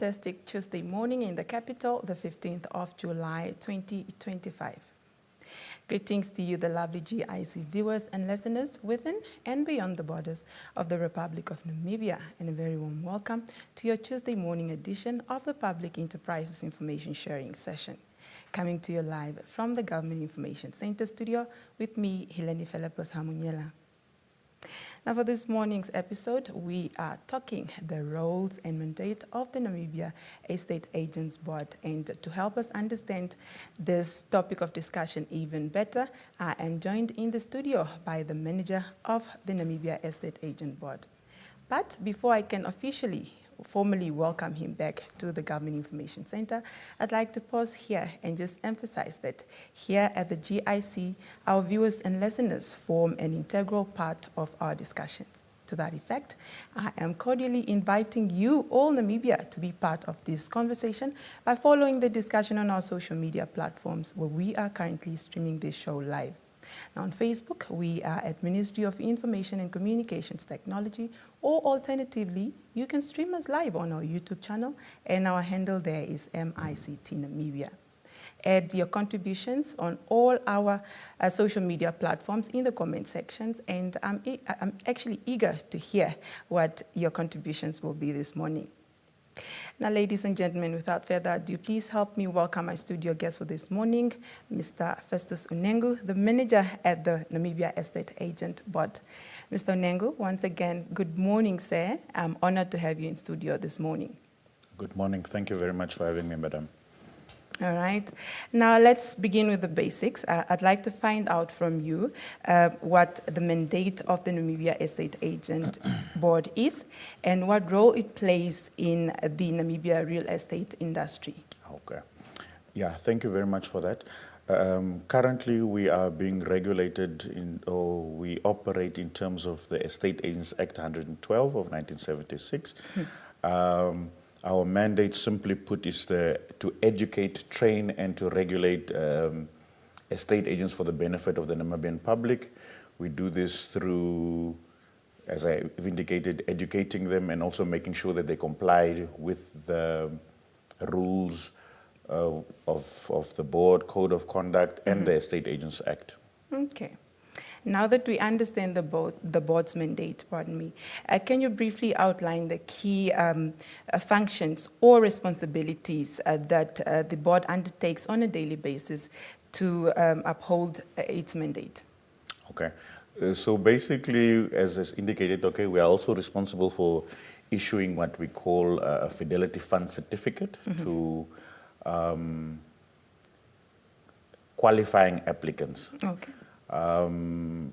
fantastic Tuesday morning in the capital, the 15th of July, 2025. Greetings to you, the lovely GIC viewers and listeners within and beyond the borders of the Republic of Namibia, and a very warm welcome to your Tuesday morning edition of the Public Enterprises Information Sharing Session. Coming to you live from the Government Information Center studio with me, Helene Felipos Hamunyela. Now, for this morning's episode, we are talking the roles and mandate of the Namibia Estate Agents Board. And to help us understand this topic of discussion even better, I am joined in the studio by the manager of the Namibia Estate Agent Board. But before I can formally welcome him back to the Government Information Center, I'd like to pause here and just emphasize that here at the GIC, our viewers and listeners form an integral part of our discussions. To that effect, I am cordially inviting you, all Namibia, to be part of this conversation by following the discussion on our social media platforms where we are currently streaming this show live. Now, on Facebook, we are at Ministry of Information and Communications Technology, or alternatively, you can stream us live on our YouTube channel, and our handle there is MICT Namibia. Add your contributions on all our social media platforms in the comment sections, and I'm actually eager to hear what your contributions will be this morning. Now, ladies and gentlemen, without further ado, please help me welcome my studio guest for this morning, Mr. Festus Unengu, the manager at the Namibia Estate Agent Board. Mr. Unengu, once again, good morning, sir. I'm honored to have you in studio this morning. Good morning. Thank you very much for having me, madam. All right. Now, let's begin with the basics. I'd like to find out from you what the mandate of the Namibia Estate Agent Board is and what role it plays in the Namibia real estate industry. Okay. Yeah, thank you very much for that. Currently, we are being regulated we operate in terms of the Estate Agents Act 112 of 1976. Our mandate, simply put, is to educate, train, and to regulate estate agents for the benefit of the Namibian public. We do this through, as I've indicated, educating them and also making sure that they comply with the rules of the board, code of conduct, and the Estate Agents Act. Okay. Now that we understand the board's mandate, can you briefly outline the key functions or responsibilities that the board undertakes on a daily basis to uphold its mandate? Okay. So basically, as is indicated, we are also responsible for issuing what we call a Fidelity Fund certificate to qualifying applicants. Okay.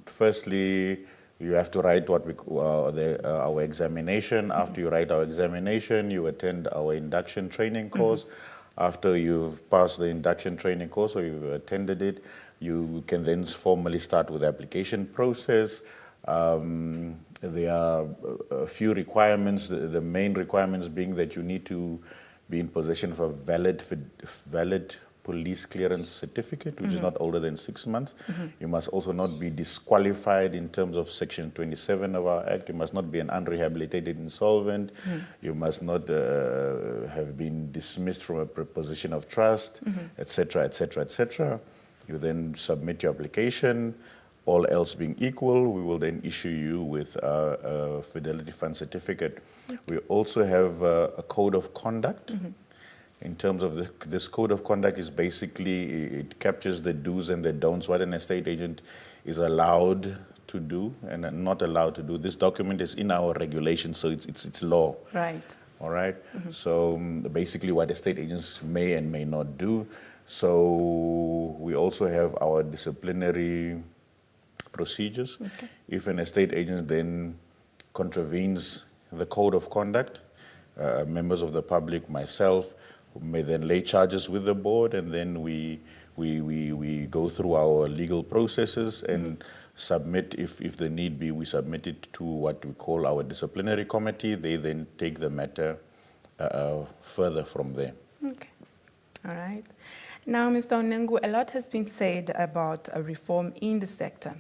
Firstly, you have to write what we call our examination. After you write our examination, you attend our induction training course. After you've passed the induction training course or you've attended it, you can then formally start with the application process. There are a few requirements, the main requirements being that you need to be in possession of a valid police clearance certificate, which is not older than 6 months. You must also not be disqualified in terms of Section 27 of our Act. You must not be an unrehabilitated insolvent. You must not have been dismissed from a position of trust, etc., etc., etc. You then submit your application. All else being equal, we will then issue you with a Fidelity Fund certificate. We also have a code of conduct. In terms of this code of conduct is basically, it captures the do's and the don'ts, what an estate agent is allowed to do and not allowed to do. This document is in our regulation, so it's law. Right. All right. So basically what estate agents may and may not do. So we also have our disciplinary procedures. Okay. If an estate agent then contravenes the code of conduct, members of the public, myself, may then lay charges with the board, and then we go through our legal processes and submit, if the need be, we submit it to what we call our disciplinary committee. They then take the matter further from there. Okay. All right. Now, Mr. Onengu, a lot has been said about a reform in the sector.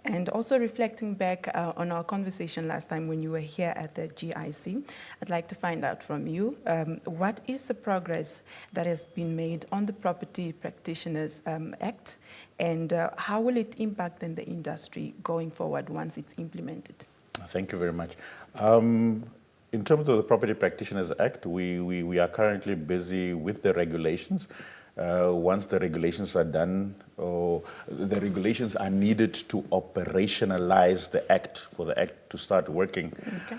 And also reflecting back on our conversation last time when you were here at the GIC, I'd like to find out from you, what is the progress that has been made on the Property Practitioners Act, and how will it impact then the industry going forward once it's implemented? Thank you very much. In terms of the Property Practitioners Act, we are currently busy with the regulations. Once the regulations are done, or the regulations are needed to operationalize the act, for the act to start working. Okay.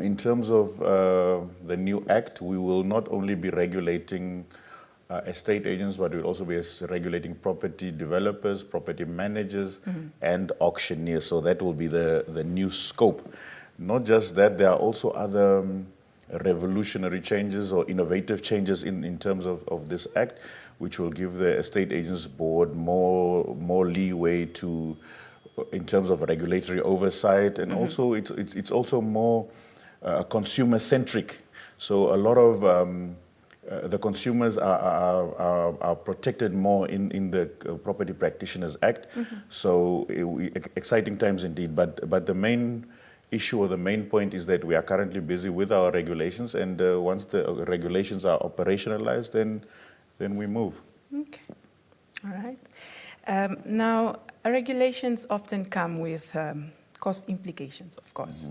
In terms of the new act, we will not only be regulating estate agents, but we'll also be regulating property developers, property managers, and auctioneers. So that will be the new scope. Not just that, there are also other revolutionary changes or innovative changes in terms of this act, which will give the estate agents board more leeway in terms of regulatory oversight, and also it's also more consumer centric. So a lot of the consumers are protected more in the Property Practitioners Act. So exciting times indeed. But the main issue or the main point is that we are currently busy with our regulations, and once the regulations are operationalized, then we move. Okay. All right. Now, regulations often come with cost implications, of course.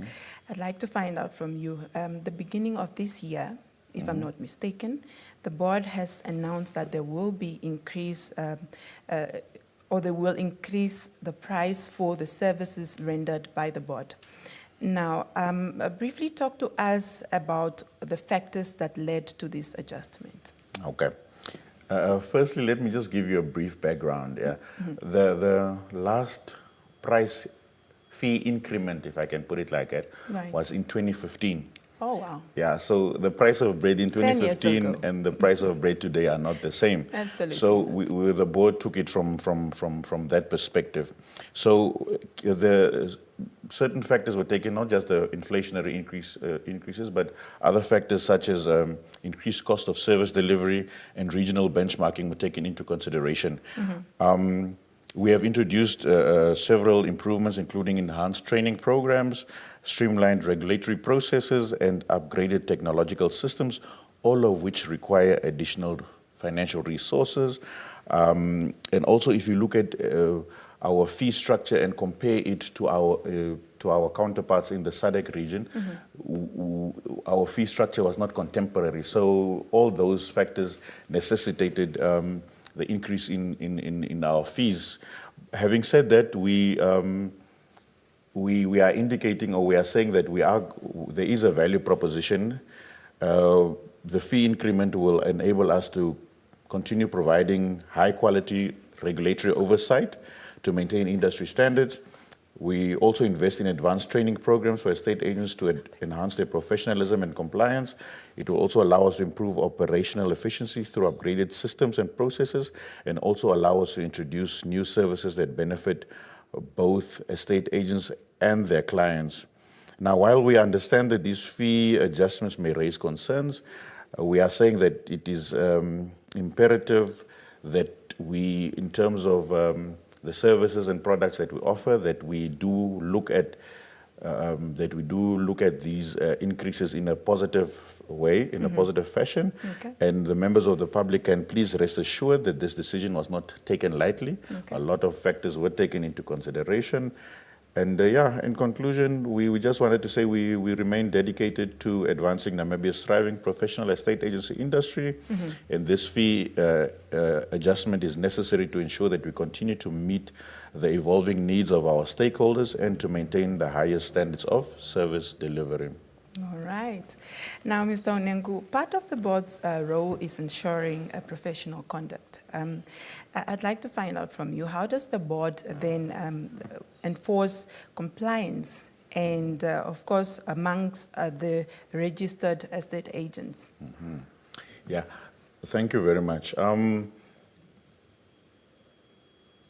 I'd like to find out from you, the beginning of this year, if I'm not mistaken, the board has announced that there will be or they will increase the price for the services rendered by the board. Now, briefly talk to us about the factors that led to this adjustment. Okay. Firstly, let me just give you a brief background. Yeah, the last price fee increment, if I can put it like that, was in 2015. Oh, wow. Yeah, so the price of bread in 2015 ago. And the price of bread today are not the same. Absolutely. So the board took it from that perspective. So the certain factors were taken, not just the inflationary increases, but other factors such as increased cost of service delivery and regional benchmarking were taken into consideration. We have introduced several improvements, including enhanced training programs, streamlined regulatory processes, and upgraded technological systems, all of which require additional financial resources. And also, if you look at our fee structure and compare it to our counterparts in the SADC region, our fee structure was not contemporary. So all those factors necessitated the increase in our fees. Having said that, we are indicating, or we are saying that there is a value proposition. The fee increment will enable us to continue providing high quality regulatory oversight to maintain industry standards. We also invest in advanced training programs for estate agents to enhance their professionalism and compliance. It will also allow us to improve operational efficiency through upgraded systems and processes, and also allow us to introduce new services that benefit both estate agents and their clients. Now, while we understand that these fee adjustments may raise concerns, we are saying that it is imperative that we, in terms of the services and products that we offer, that we do look at these increases in a positive way, in a positive fashion. Okay. And the members of the public can please rest assured that this decision was not taken lightly. Okay. A lot of factors were taken into consideration. And in conclusion, we just wanted to say we remain dedicated to advancing Namibia's thriving professional estate agency industry. And this fee adjustment is necessary to ensure that we continue to meet the evolving needs of our stakeholders and to maintain the highest standards of service delivery. All right. Now, Mr. Onengu, part of the board's role is ensuring professional conduct. I'd like to find out from you, how does the board then enforce compliance and, of course, amongst the registered estate agents? Yeah, thank you very much.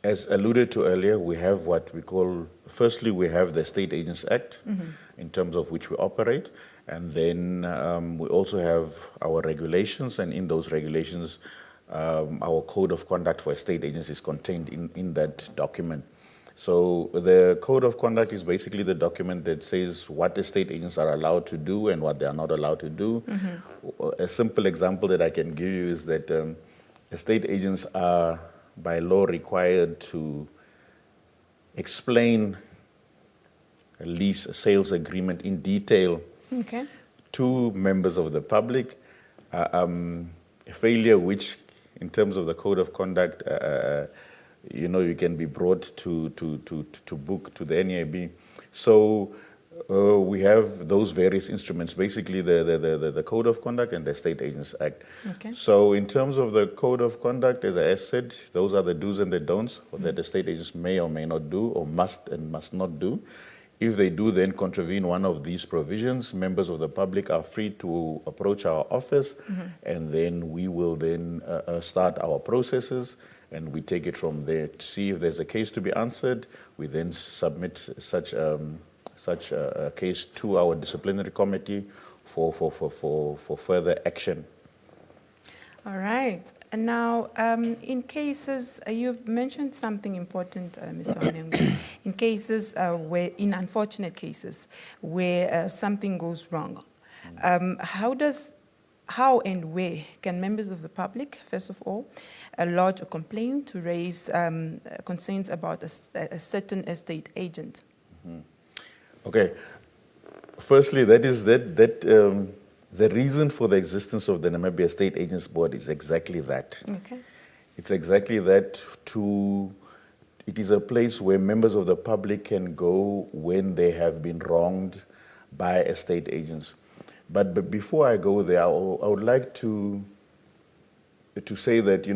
As alluded to earlier, we have what we call, firstly, we have the Estate Agents Act, in terms of which we operate. And then we also have our regulations, and in those regulations, our code of conduct for estate agents is contained in that document. So the code of conduct is basically the document that says what estate agents are allowed to do and what they are not allowed to do. A simple example that I can give you is that estate agents are by law required to explain a lease, a sales agreement in detail to members of the public. A failure which, in terms of the code of conduct, you can be brought to book to the NAB. So we have those various instruments, basically the Code of Conduct and the Estate Agents Act. So in terms of the Code of Conduct, as I said, those are the do's and the don'ts that estate agents may or may not do, or must and must not do. If they do then contravene one of these provisions, members of the public are free to approach our office, and then we will then start our processes, and we take it from there to see if there's a case to be answered. We then submit such a case to our disciplinary committee for further action. All right. And now, in cases, you've mentioned something important, Mr. Onengo. In cases in unfortunate cases where something goes wrong, how and where can members of the public, first of all, lodge a complaint to raise concerns about a certain estate agent? Okay. Firstly, the reason for the existence of the Namibia Estate Agents Board is exactly that. It's exactly that. It is a place where members of the public can go when they have been wronged by estate agents. But before I go there, I would like to say that,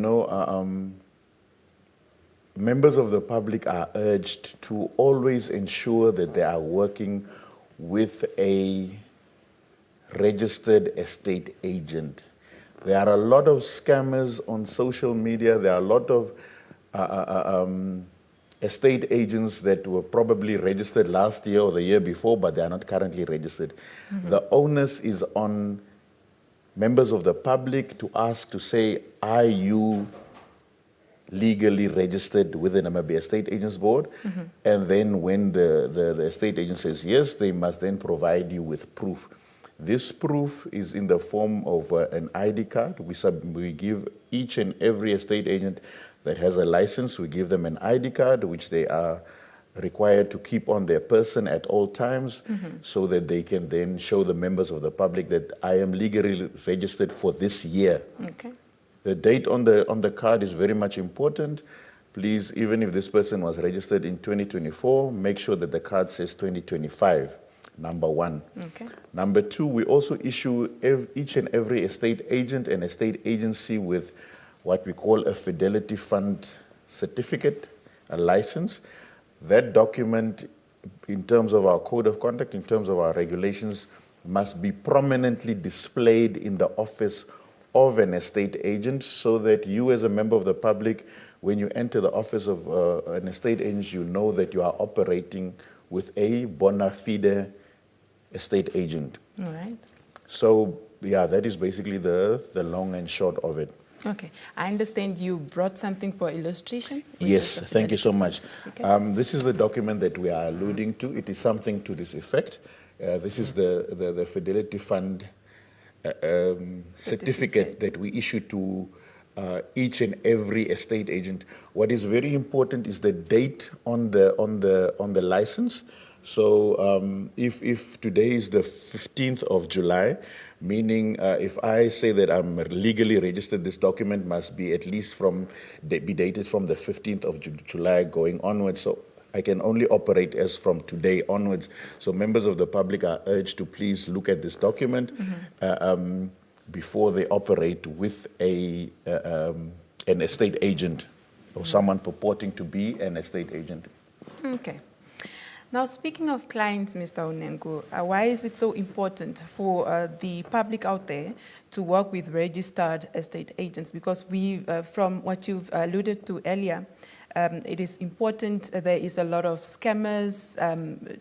members of the public are urged to always ensure that they are working with a registered estate agent. There are a lot of scammers on social media. There are a lot of estate agents that were probably registered last year or the year before, but they are not currently registered. The onus is on members of the public to ask, to say, are you legally registered with the Namibia Estate Agents Board? And then when the estate agent says yes, they must then provide you with proof. This proof is in the form of an ID card. We give each and every estate agent that has a license, we give them an ID card, which they are required to keep on their person at all times, so that they can then show the members of the public that I am legally registered for this year. The date on the card is very much important. Please, even if this person was registered in 2024, make sure that the card says 2025. Number one. Number two, we also issue each and every estate agent and estate agency with what we call a Fidelity Fund certificate, a license. That document, in terms of our code of conduct, in terms of our regulations, must be prominently displayed in the office of an estate agent, so that you as a member of the public, when you enter the office of an estate agent, you know that you are operating with a bona fide estate agent. All right. So, yeah, that is basically the long and short of it. Okay. I understand you brought something for illustration. Yes, thank you so much. This is the document that we are alluding to. It is something to this effect. This is the Fidelity Fund certificate that we issue to each and every estate agent. What is very important is the date on the license. So if today is the 15th of July, meaning if I say that I'm legally registered, this document must be at least be dated from the 15th of July going onwards. So I can only operate as from today onwards. So members of the public are urged to please look at this document before they operate with an estate agent or someone purporting to be an estate agent. Okay. Now, speaking of clients, Mr. Onengo, why is it so important for the public out there to work with registered estate agents? Because from what you've alluded to earlier, it is important. There is a lot of scammers and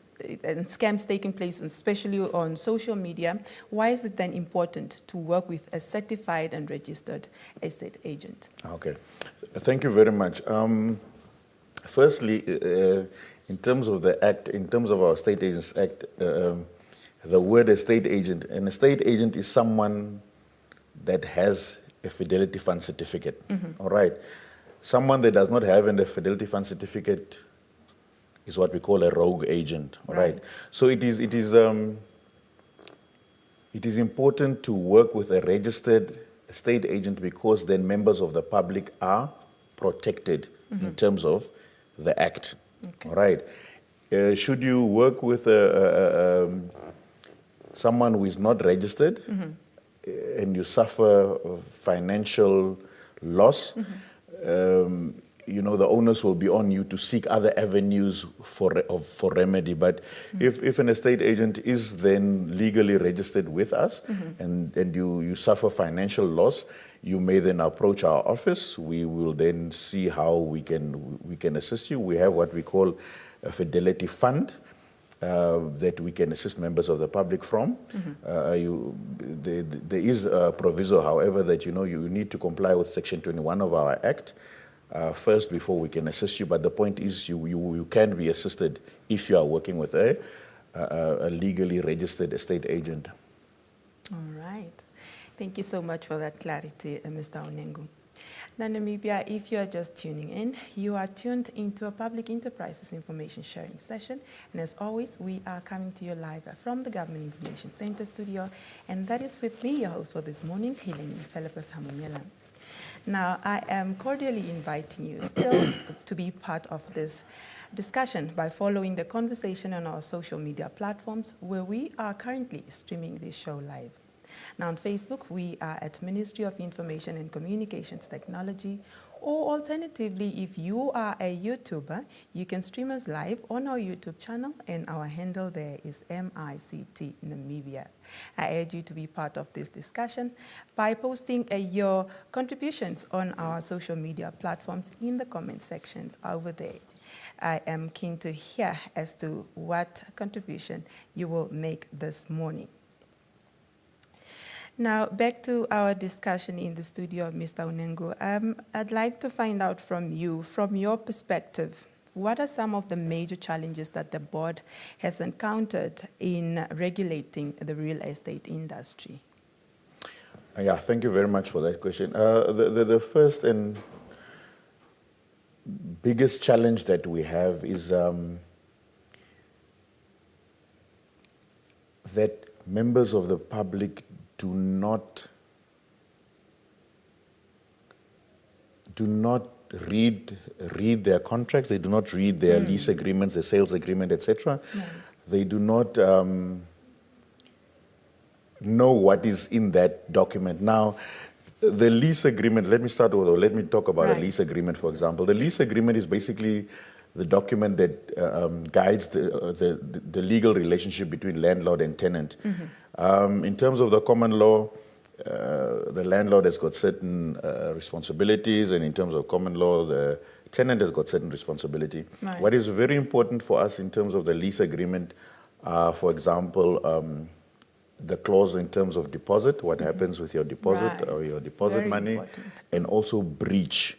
scams taking place, especially on social media. Why is it then important to work with a certified and registered estate agent? Okay, thank you very much. Firstly, in terms of the Act, in terms of our Estate Agents Act, the word estate agent, an estate agent is someone that has a Fidelity Fund certificate, all right? Someone that does not have a Fidelity Fund certificate is what we call a rogue agent, all right? So it is important to work with a registered estate agent because then members of the public are protected in terms of the Act, all right? Should you work with someone who is not registered and you suffer financial loss, you know, the onus will be on you to seek other avenues for remedy. But if an estate agent is then legally registered with us and you suffer financial loss, you may then approach our office. We will then see how we can assist you. We have what we call a Fidelity Fund that we can assist members of the public from. There is a proviso, however, that you need to comply with Section 21 of our Act first before we can assist you. But the point is you can be assisted if you are working with a legally registered estate agent. All right. Thank you so much for that clarity, Mr. Onengo. Now, Namibia, if you are just tuning in, you are tuned into a public enterprises information sharing session. And as always, we are coming to you live from the Government Information Center studio. And that is with me, your host for this morning, Helene Philippus Hamunyela. Now, I am cordially inviting you still to be part of this discussion by following the conversation on our social media platforms where we are currently streaming this show live. Now on Facebook, we are at Ministry of Information and Communications Technology, or alternatively, if you are a YouTuber, you can stream us live on our YouTube channel, and our handle there is MICT Namibia. I urge you to be part of this discussion by posting your contributions on our social media platforms in the comment sections over there. I am keen to hear as to what contribution you will make this morning. Now, back to our discussion in the studio, Mr. Onengo. I'd like to find out from you, from your perspective, what are some of the major challenges that the board has encountered in regulating the real estate industry? Yeah, thank you very much for that question. The first and biggest challenge that we have is that members of the public do not read their contracts. They do not read their lease agreements, their sales agreement, etc. They do not know what is in that document. Now, the lease agreement. Let me talk about a lease agreement, for example. The lease agreement is basically the document that guides the legal relationship between landlord and tenant. In terms of the common law, the landlord has got certain responsibilities, and in terms of common law, the tenant has got certain responsibility. Right. What is very important for us in terms of the lease agreement, for example, the clause in terms of deposit, what happens with your deposit or your deposit very money, important. And also breach.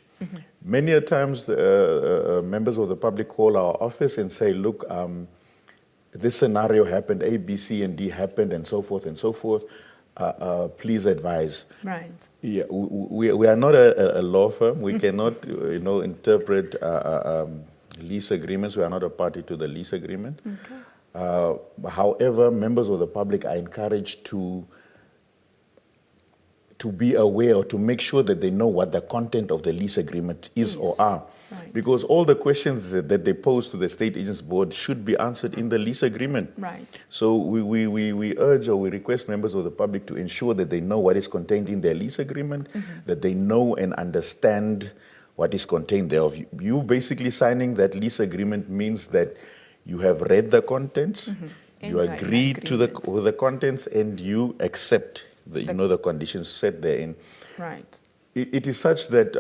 Many a times, members of the public call our office and say, look, this scenario happened, A, B, C, and D happened, and so forth and so forth. Please advise. Right. Yeah, we are not a law firm. We cannot, interpret lease agreements. We are not a party to the lease agreement. Okay. However, members of the public are encouraged to be aware or to make sure that they know what the content of the lease agreement is or are. Right. Because all the questions that they pose to the Estate Agents Board should be answered in the lease agreement. Right. So we urge or we request members of the public to ensure that they know what is contained in their lease agreement, that they know and understand what is contained thereof. You basically signing that lease agreement means that you have read the contents, And you you are in agree with agreement. the contents, and you accept the conditions set therein. Right. It is such that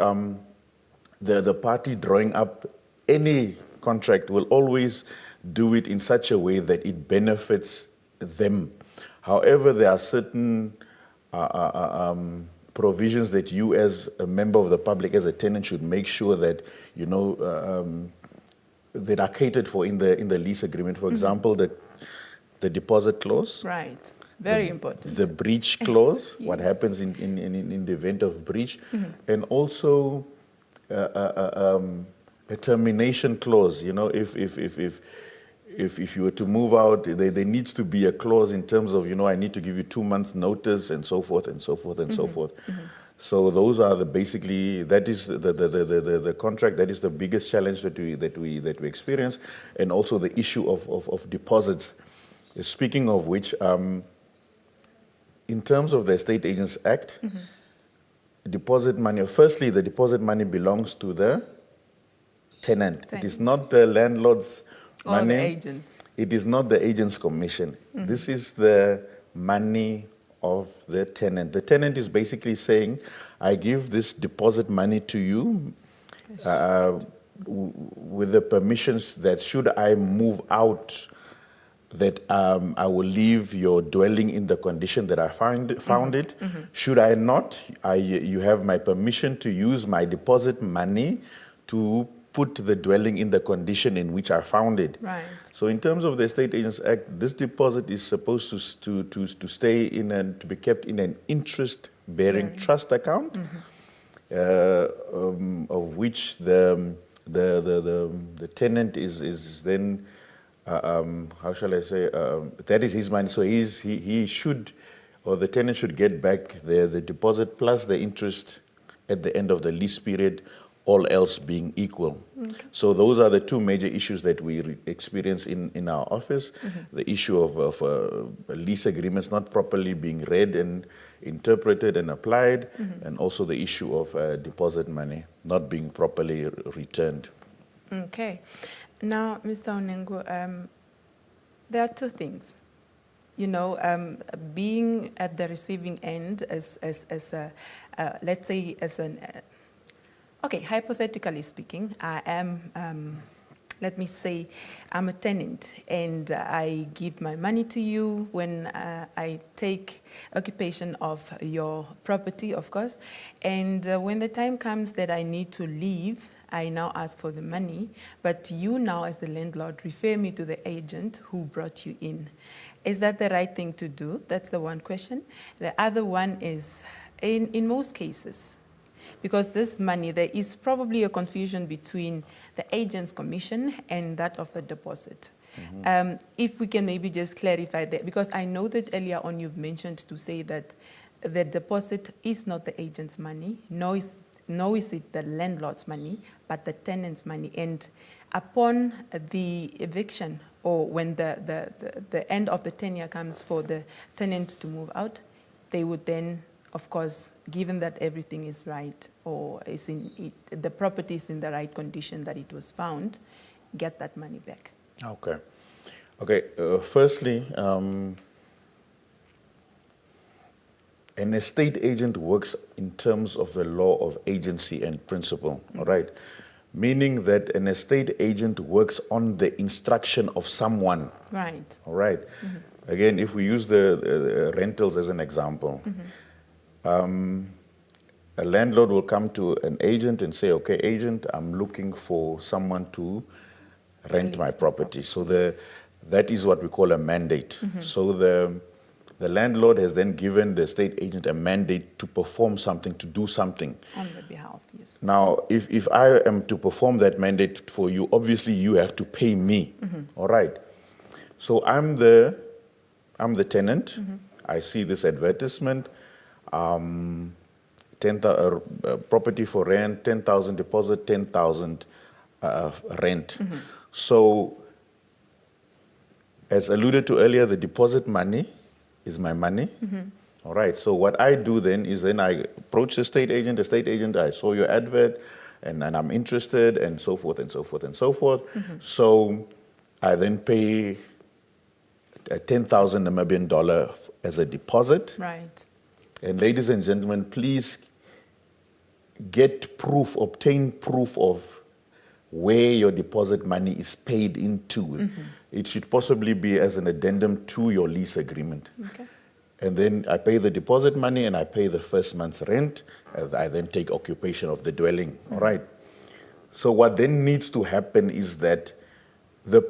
the party drawing up any contract will always do it in such a way that it benefits them. However, there are certain provisions that you, as a member of the public, as a tenant, should make sure that that are catered for in the lease agreement. For example, the deposit clause. Right. Very important. The breach clause, what Yes. happens in the event of breach, and also a termination clause. If you were to move out, there needs to be a clause in terms of, I need to give you 2 months notice, and so forth and so forth and so forth. So those are that is the contract. That is the biggest challenge that we experience, and also the issue of deposits. Speaking of which, in terms of the Estate Agents Act, deposit money. Firstly, the deposit money belongs to the tenant. It is not the landlord's Or money. the agents. It is not the agent's commission. This is the money of the tenant. The tenant is basically saying, I give this deposit money to you with the permissions that should I move out, that I will leave your dwelling in the condition that I found it. Should I not, you have my permission to use my deposit money to put the dwelling in the condition in which I found it. Right. So in terms of the Estate Agents Act, this deposit is supposed to stay to be kept in an interest-bearing trust account, of which the tenant is then, how shall I say, that is his money. So he should, or the tenant should get back the deposit plus the interest at the end of the lease period, all else being equal. Okay. So those are the two major issues that we experience in our office. The issue of lease agreements not properly being read and interpreted and applied, and also the issue of deposit money not being properly returned. Okay. Now, Mr. Onengo, there are two things. Being at the receiving end as let's say, as an... Okay, hypothetically speaking, I am, let me say, I'm a tenant and I give my money to you when I take occupation of your property, of course. And when the time comes that I need to leave, I now ask for the money, but you now, as the landlord, refer me to the agent who brought you in. Is that the right thing to do? That's the one question. The other one is, in most cases, because this money, there is probably a confusion between the agent's commission and that of the deposit. If we can maybe just clarify that, because I know that earlier on you've mentioned to say that the deposit is not the agent's money, nor is it the landlord's money, but the tenant's money. And upon the eviction, or when the end of the tenure comes for the tenant to move out, they would then, of course, given that everything is right, or the property is in the right condition that it was found, get that money back. Okay. Firstly, an estate agent works in terms of the law of agency and principle, all right? Meaning that an estate agent works on the instruction of someone. Right. All right? Again, if we use the rentals as an example, a landlord will come to an agent and say, okay, agent, I'm looking for someone to rent my property. So that is what we call a mandate. So the landlord has then given the estate agent a mandate to perform something, to do something. On the behalf, yes. Now, if I am to perform that mandate for you, obviously you have to pay me, all right? So I'm the tenant. I see this advertisement. Property for rent, 10,000 deposit, 10,000 rent. So, as alluded to earlier, the deposit money is my money. All right, so what I do then is I approach the estate agent, I saw your advert and I'm interested, and so forth and so forth and so forth. So I then pay 10,000 Namibian dollar as a deposit. Right. And ladies and gentlemen, please obtain proof of where your deposit money is paid into. It should possibly be as an addendum to your lease agreement. Okay. And then I pay the deposit money and I pay the first month's rent. As I then take occupation of the dwelling. All right. So what then needs to happen is that the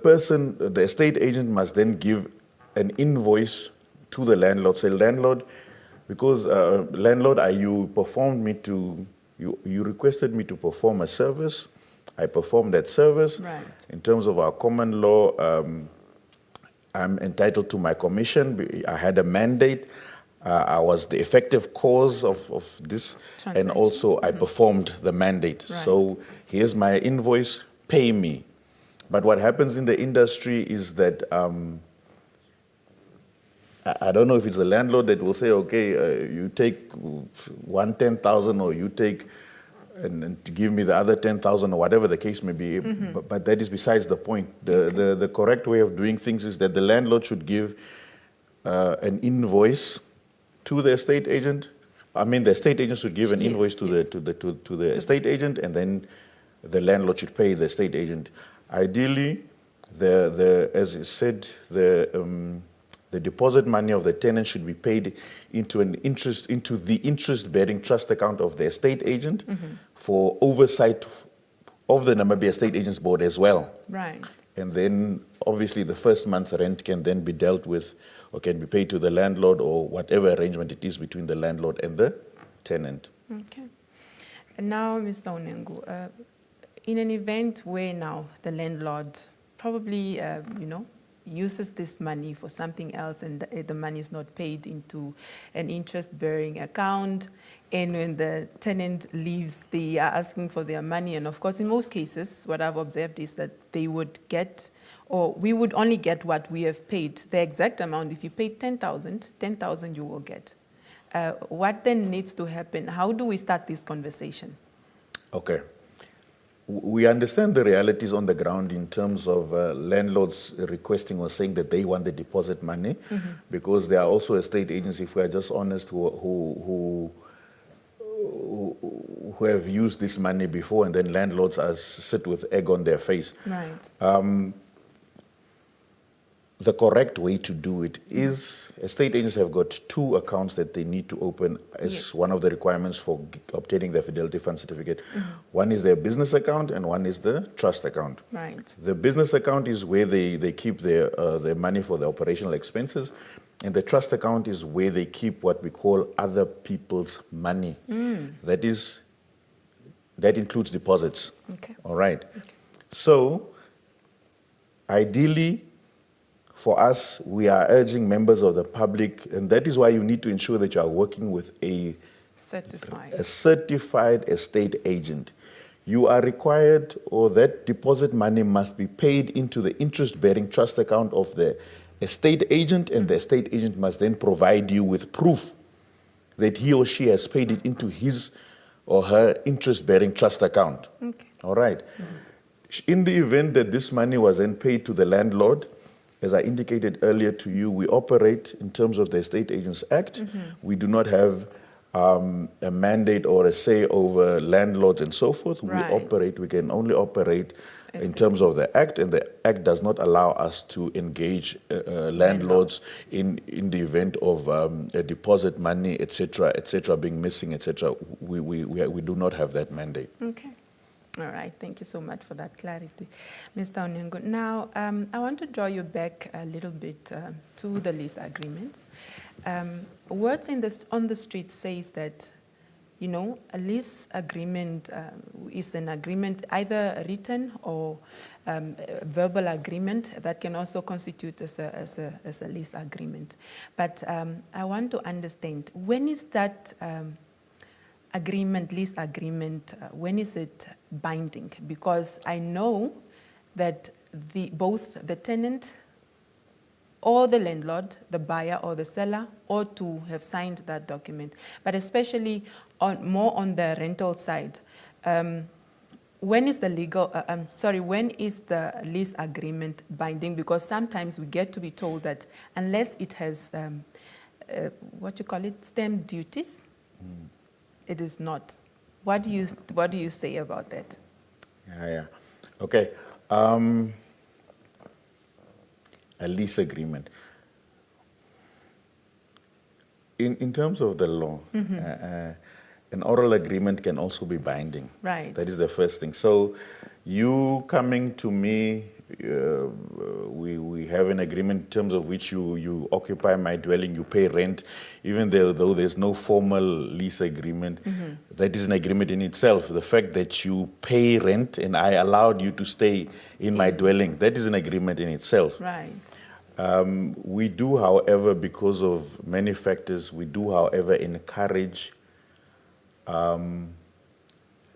estate agent must then give an invoice to the landlord. Say, landlord, because landlord, you requested me to perform a service. I performed that service. Right. In terms of our common law, I'm entitled to my commission. I had a mandate. I was the effective cause of this, and also I performed the mandate. Right. So here's my invoice, pay me. But what happens in the industry is that I don't know if it's the landlord that will say, okay, you take 10,000 or you take and to give me the other 10,000 or whatever the case may be. But that is besides the point. The correct way of doing things is that the landlord should give an invoice to the estate agent. I mean, the estate agent should give an invoice to the estate agent, and then the landlord should pay the estate agent. Ideally, as I said, the deposit money of the tenant should be paid into the interest-bearing trust account of the estate agent for oversight of the Namibia Estate Agents Board as well. Right. And then, obviously, the first month's rent can then be dealt with or can be paid to the landlord or whatever arrangement it is between the landlord and the tenant. Okay. And now, Mr. Onengu, in an event where now the landlord probably, uses this money for something else and the money is not paid into an interest-bearing account, and when the tenant leaves, they are asking for their money. And of course, in most cases, what I've observed is that they would get, or we would only get what we have paid, the exact amount. If you paid 10,000 you will get. What then needs to happen? How do we start this conversation? Okay. We understand the realities on the ground in terms of landlords requesting or saying that they want the deposit money, because there are also estate agents, if we are just honest, who have used this money before, and then landlords sit with egg on their face. Right. The correct way to do it is estate agents have got two accounts that they need to open as one of the requirements for obtaining their Fidelity Fund certificate. One is their business account and one is the trust account. Right. The business account is where they keep their money for the operational expenses, and the trust account is where they keep what we call other people's money. That includes deposits. Okay. All right. Okay. So ideally, for us, we are urging members of the public, and that is why you need to ensure that you are working with a certified estate agent. You are required, or that deposit money must be paid into the interest-bearing trust account of the estate agent, and the estate agent must then provide you with proof that he or she has paid it into his or her interest-bearing trust account. Okay. All right. In the event that this money was then paid to the landlord, as I indicated earlier to you, we operate in terms of the Estate Agents Act. We do not have a mandate or a say over landlords and so forth. Right. We can only operate in terms of the Act, and the Act does not allow us to engage landlords in the event of a deposit money, etc., being missing, etc. We do not have that mandate. Okay. All right, thank you so much for that clarity, Mr. Onengu. Now, I want to draw you back a little bit to the lease agreements. Words on the street says that, a lease agreement is an agreement, either written or a verbal agreement that can also constitute as a lease agreement. But I want to understand, when is that lease agreement, when is it binding? Because I know that both the tenant or the landlord, the buyer or the seller, ought to have signed that document. But especially more on the rental side, when is the when is the lease agreement binding? Because sometimes we get to be told that unless it has, stamp duties, it is not. What do you say about that? Yeah. Okay. A lease agreement. In terms of the law, an oral agreement can also be binding. Right. That is the first thing. So you coming to me, we have an agreement in terms of which you occupy my dwelling, you pay rent, even though there's no formal lease agreement. That is an agreement in itself. The fact that you pay rent and I allowed you to stay in my dwelling, that is an agreement in itself. Right. We do, however, because of many factors, we do, however, encourage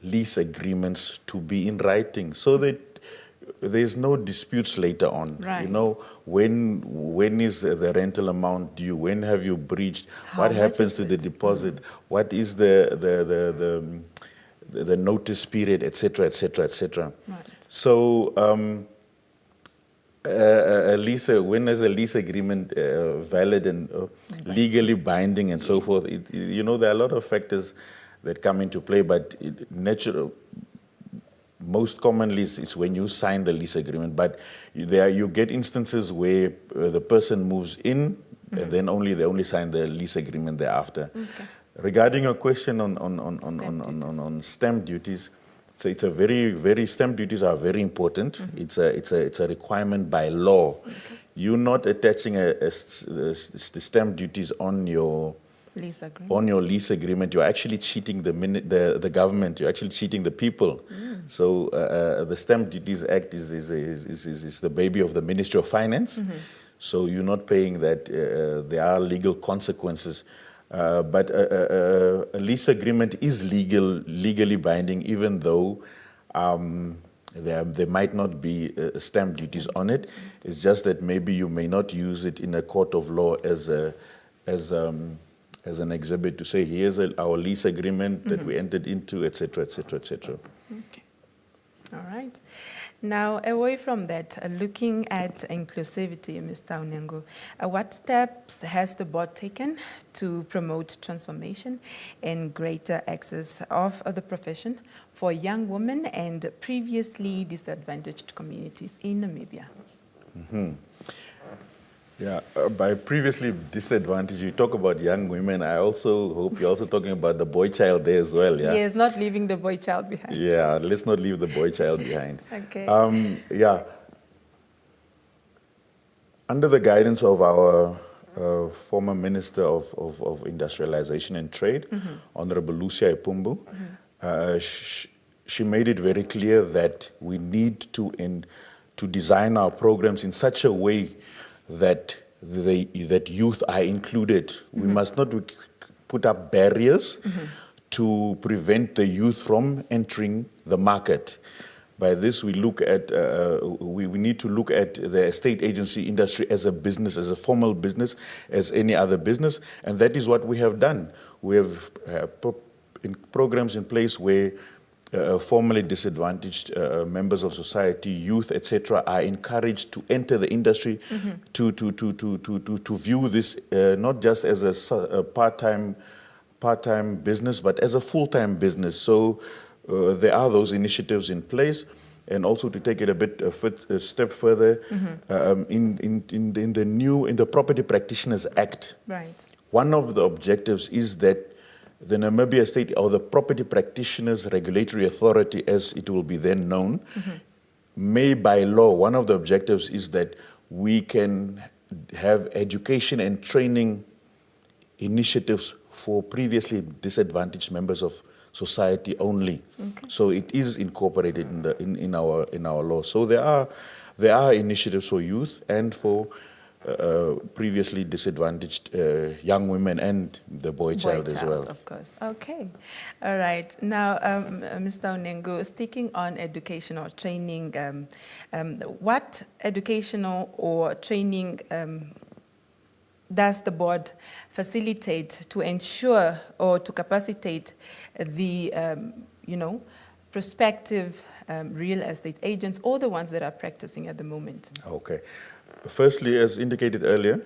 lease agreements to be in writing so that there's no disputes later on. Right. You know, when is the rental amount due? When have you breached? How what much happens is to the it? deposit? What is the notice period, etc., etc., etc. Right. So when is a lease agreement valid and legally binding and so forth? There are a lot of factors that come into play, but most commonly is when you sign the lease agreement. But you get instances where the person moves in, and then they only sign the lease agreement thereafter. Okay. Regarding your question on stamp duties, so it's a very stamp duties are very important. It's a requirement by law. Okay. You're not attaching the stamp duties on your lease agreement. You're actually cheating the government. You're actually cheating the people. So the Stamp Duties Act is the baby of the Ministry of Finance. So you're not paying that. There are legal consequences. But a lease agreement is legally binding, even though there might not be stamp duties on it. It's just that maybe you may not use it in a court of law as an exhibit to say, here's our lease agreement that we entered into, etc., etc., etc. Okay. All right. Now, away from that, looking at inclusivity, Mr. Unengo, what steps has the board taken to promote transformation and greater access of the profession for young women and previously disadvantaged communities in Namibia? Yeah, by previously disadvantaged, you talk about young women. I also hope you're also talking about the boy child there as well, yeah? Yes, not leaving the boy child behind. Yeah, let's not leave the boy child behind. Okay. Yeah. Under the guidance of our former Minister of Industrialization and Trade, Honorable Lucia Ipumbu, she made it very clear that we need to design our programs in such a way that youth are included. We must not put up barriers to prevent the youth from entering the market. By this, we look at we need to look at the estate agency industry as a business, as a formal business, as any other business, and that is what we have done. We have put programs in place where formerly disadvantaged members of society, youth, etc., are encouraged to enter the industry, to view this not just as a part-time business, but as a full-time business. So there are those initiatives in place, and also to take it a step further, in the Property Practitioners Act. Right. One of the objectives is that the Namibia State, or the Property Practitioners Regulatory Authority, as it will be then known, may by law, one of the objectives is that we can have education and training initiatives for previously disadvantaged members of society only. Okay. So it is incorporated in our law. So there are initiatives for youth and for previously disadvantaged young women and the boy child as well. Of course. Okay. All right. Now, Mr. Unengo, sticking on educational training, what educational or training does the board facilitate to ensure or to capacitate the, prospective real estate agents or the ones that are practicing at the moment? Okay. Firstly, as indicated earlier,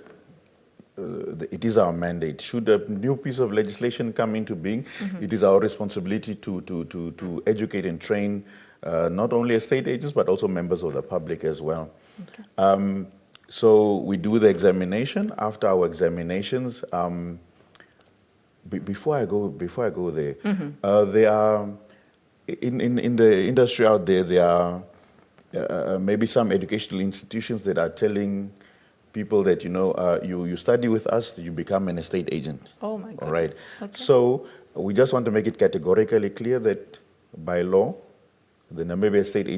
it is our mandate. Should a new piece of legislation come into being, it is our responsibility to educate and train not only estate agents, but also members of the public as well. Okay. So we do the examination. After our examinations, before I go there, there are, in the industry out there, there are maybe some educational institutions that are telling people that, you study with us, you become an estate agent. Oh my goodness. All right. Okay. So we just want to make it categorically clear that by law, the Namibia Estate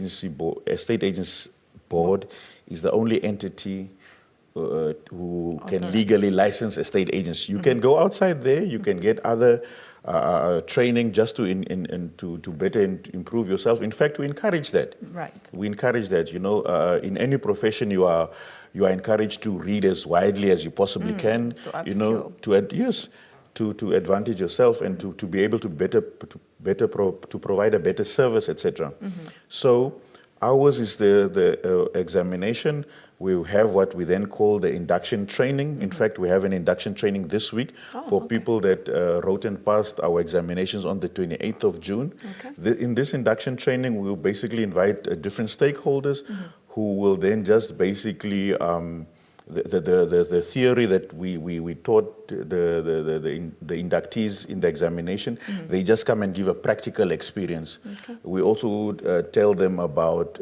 Agents Board is the only entity who can legally license estate agents. You can go outside there, you can get other training just to better improve yourself. In fact, we encourage that. Right. We encourage that. In any profession, you are encouraged to read as widely as you possibly can. To upskill. To advantage yourself and to be able to provide a better service, etc. So ours is the examination. We have what we then call the induction training. In fact, we have an induction training this week for people that wrote and passed our examinations on the 28th of June. Okay. In this induction training, we will basically invite different stakeholders who will then just basically the theory that we taught the inductees in the examination, they just come and give a practical experience. Okay. We also tell them about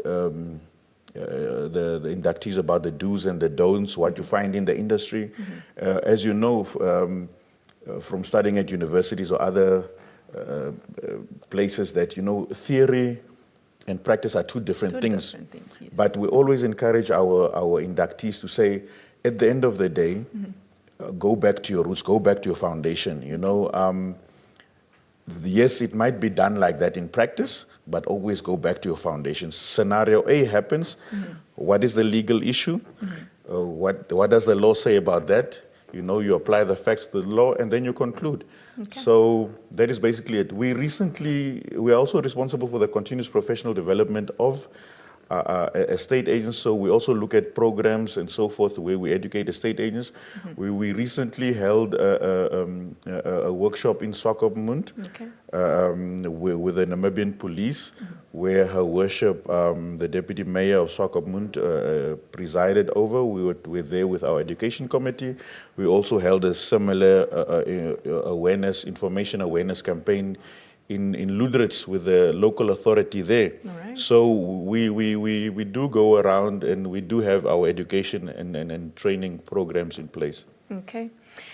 the inductees about the do's and the don'ts, what you find in the industry. As you know, from studying at universities or other places, that theory and practice are two different things. Yes. But we always encourage our inductees to say, at the end of the day, go back to your roots, go back to your foundation. Yes, it might be done like that in practice, but always go back to your foundation. Scenario A happens. What is the legal issue? What does the law say about that? You apply the facts to the law, and then you conclude. Okay. So that is basically it. We are also responsible for the continuous professional development of estate agents, so we also look at programs and so forth where we educate estate agents. We recently held a workshop in Swakopmund with the Namibian police, where Her Worship, the Deputy Mayor of Swakopmund, presided over. We were there with our education committee. We also held a similar information awareness campaign in Ludritz with the local authority there. Right. So we do go around, and we do have our education and training programs in place. Okay.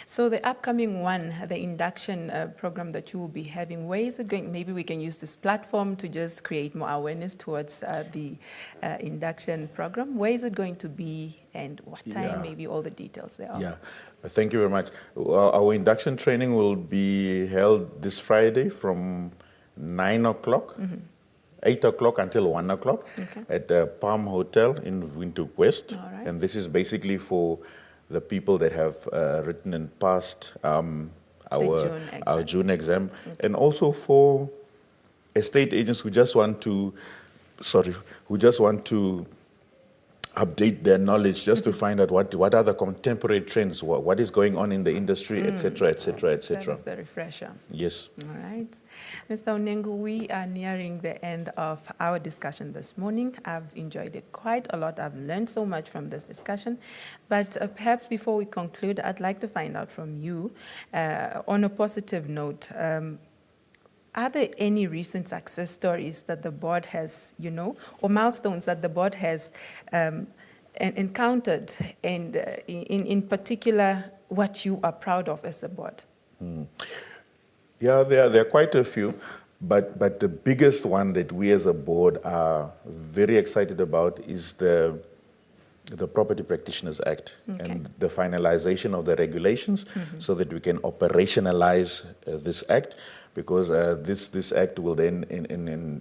So the upcoming one, the induction program that you will be having, where is it going? Maybe we can use this platform to just create more awareness towards the induction program. Where is it going to be, and what time? Maybe all the details there. Yeah. Thank you very much. Our induction training will be held this Friday from 9 o'clock, 8 o'clock until 1 o'clock at the Palm Hotel in Windhoek West. Right. And this is basically for the people that have written and passed our June exam. And also for estate agents who just want to update their knowledge, just to find out what are the contemporary trends, what is going on in the industry, etc., etc., etc. That's a refresher. Yes. All right. Mr. Onengu, we are nearing the end of our discussion this morning. I've enjoyed it quite a lot. I've learned so much from this discussion. But perhaps before we conclude, I'd like to find out from you, on a positive note, are there any recent success stories that the board has, or milestones that the board has encountered, and in particular, what you are proud of as a board? Yeah, there are quite a few, but the biggest one that we as a board are very excited about is the Property Practitioners Act and the finalization of the regulations so that we can operationalize this act. Because this act will then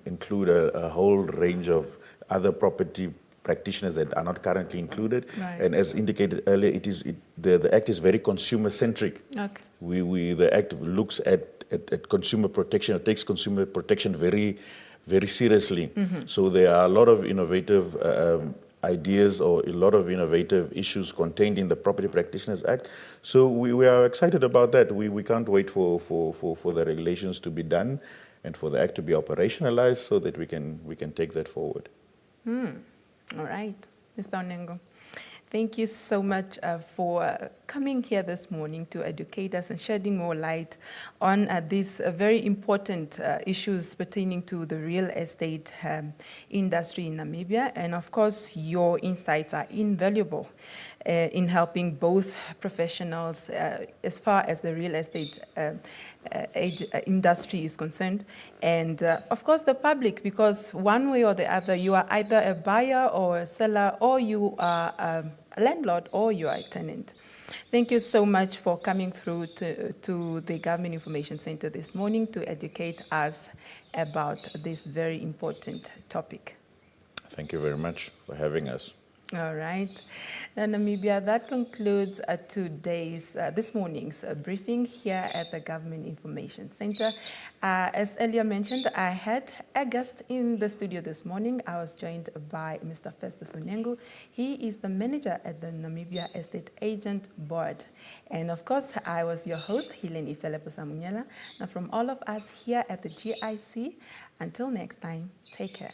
include a whole range of other property practitioners that are not currently included. Right. And as indicated earlier, the act is very consumer centric. Okay. The act looks at consumer protection. It takes consumer protection very very seriously. So there are a lot of innovative ideas or a lot of innovative issues contained in the Property Practitioners Act. So we are excited about that. We can't wait for the regulations to be done and for the act to be operationalized so that we can take that forward. All right, Mr. Onengo. Thank you so much for coming here this morning to educate us and shedding more light on these very important issues pertaining to the real estate industry in Namibia. And of course, your insights are invaluable in helping both professionals as far as the real estate industry is concerned, and of course the public, because one way or the other, you are either a buyer or a seller, or you are a landlord, or you are a tenant. Thank you so much for coming through to the Government Information Center this morning to educate us about this very important topic. Thank you very much for having us. All right. Now, Namibia, that concludes this morning's briefing here at the Government Information Center. As earlier mentioned, I had a guest in the studio this morning. I was joined by Mr. Festus Onengo. He is the manager at the Namibia Estate Agent Board. And of course, I was your host, Hileni Felepo-Samunyela. Now, from all of us here at the GIC, until next time, take care.